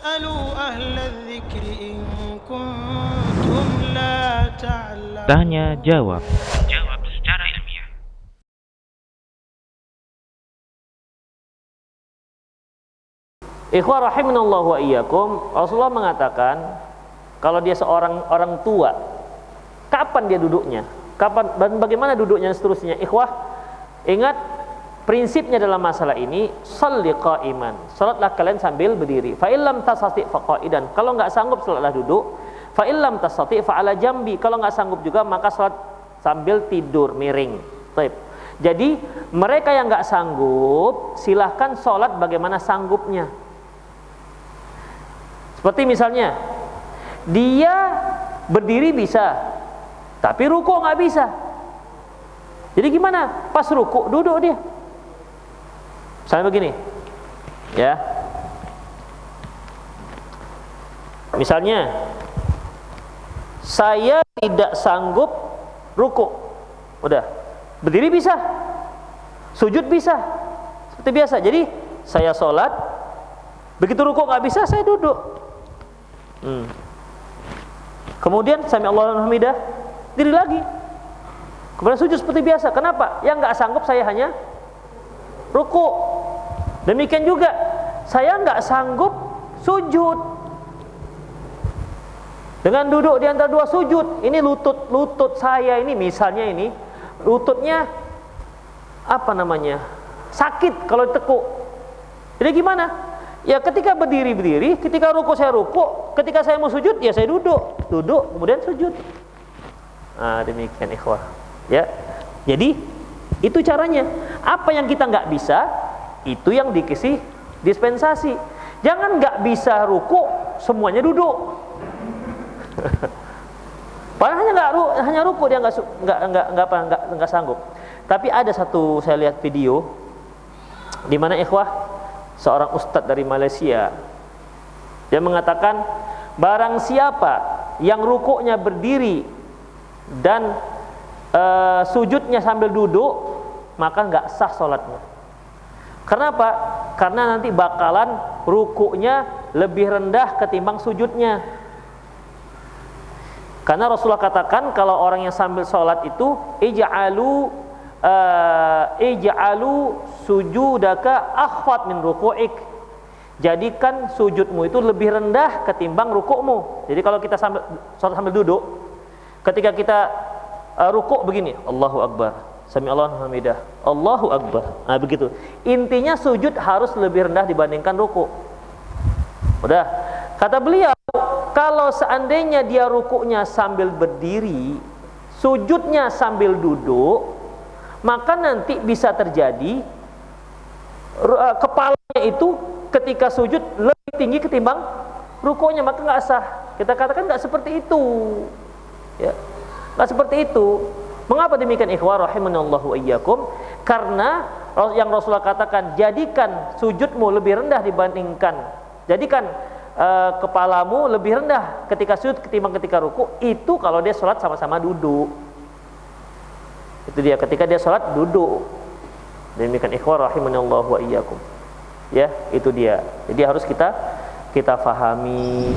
فاسألوا أهل الذكر إن كنتم لا تعلمون. Tanya jawab. Jawab secara ilmiah. Ikhwah rahimanallahu wa iyyakum, Rasulullah mengatakan kalau dia seorang orang tua, kapan dia duduknya? Kapan dan bagaimana duduknya dan seterusnya? Ikhwah, ingat prinsipnya dalam masalah ini, shalli qa'iman. Salatlah kalian sambil berdiri. Fa illam tastati' fa qa'idan. Kalau enggak sanggup salatlah duduk. Fa illam tastati' fa 'ala jambi. Kalau enggak sanggup juga maka salat sambil tidur miring. Baik. Jadi mereka yang enggak sanggup silahkan salat bagaimana sanggupnya. Seperti misalnya dia berdiri bisa, tapi rukuk nggak bisa. Jadi gimana? Pas rukuk duduk dia. Misalnya begini, ya. Misalnya saya tidak sanggup rukuk, udah berdiri bisa, sujud bisa, seperti biasa. Jadi saya sholat, begitu rukuk nggak bisa, saya duduk. Kemudian sami Allahu liman hamidah, diri lagi. Kemudian sujud seperti biasa. Kenapa? Yang nggak sanggup saya hanya rukuk. Demikian juga saya nggak sanggup sujud. Dengan duduk di antara dua sujud, ini lutut saya ini misalnya ini lututnya apa namanya? Sakit kalau ditekuk. Jadi gimana? Ya ketika berdiri, ketika rukuk saya rukuk, ketika saya mau sujud ya saya duduk, kemudian sujud. Nah, demikian ikhwah. Ya. Jadi itu caranya. Apa yang kita nggak bisa, itu yang dikasih dispensasi. Jangan nggak bisa rukuk, semuanya duduk. Padahal hanya rukuk dia nggak sanggup. Tapi ada satu saya lihat video di mana ikhwah seorang ustadz dari Malaysia, dia mengatakan barang siapa yang rukuknya berdiri dan sujudnya sambil duduk, maka nggak sah sholatnya. Kenapa? Karena nanti bakalan rukuknya lebih rendah ketimbang sujudnya. Karena Rasulullah katakan kalau orang yang sambil sholat itu ij'alu sujudaka akhfat min ruku'ik. Jadikan sujudmu itu lebih rendah ketimbang rukukmu. Jadi kalau kita sholat sambil duduk, ketika kita rukuk begini, Allahu Akbar, sami Allahu liman hamidah, Allahu Akbar. Nah begitu. Intinya sujud harus lebih rendah dibandingkan rukuk. Udah. Kata beliau, kalau seandainya dia rukuknya sambil berdiri, sujudnya sambil duduk, maka nanti bisa terjadi kepalanya itu ketika sujud lebih tinggi ketimbang rukuknya, maka nggak sah. Kita katakan nggak seperti itu, ya, nggak seperti itu. Mengapa demikian ikhwah rahimanallahu wa iyyakum? Karena yang Rasulullah katakan, jadikan sujudmu lebih rendah dibandingkan, jadikan kepalamu lebih rendah ketika sujud ketimbang ketika ruku. Itu kalau dia sholat sama-sama duduk. Itu dia ketika dia sholat duduk. Demikian ikhwah rahimanallahu wa iyyakum. Ya, itu dia. Jadi harus kita fahami.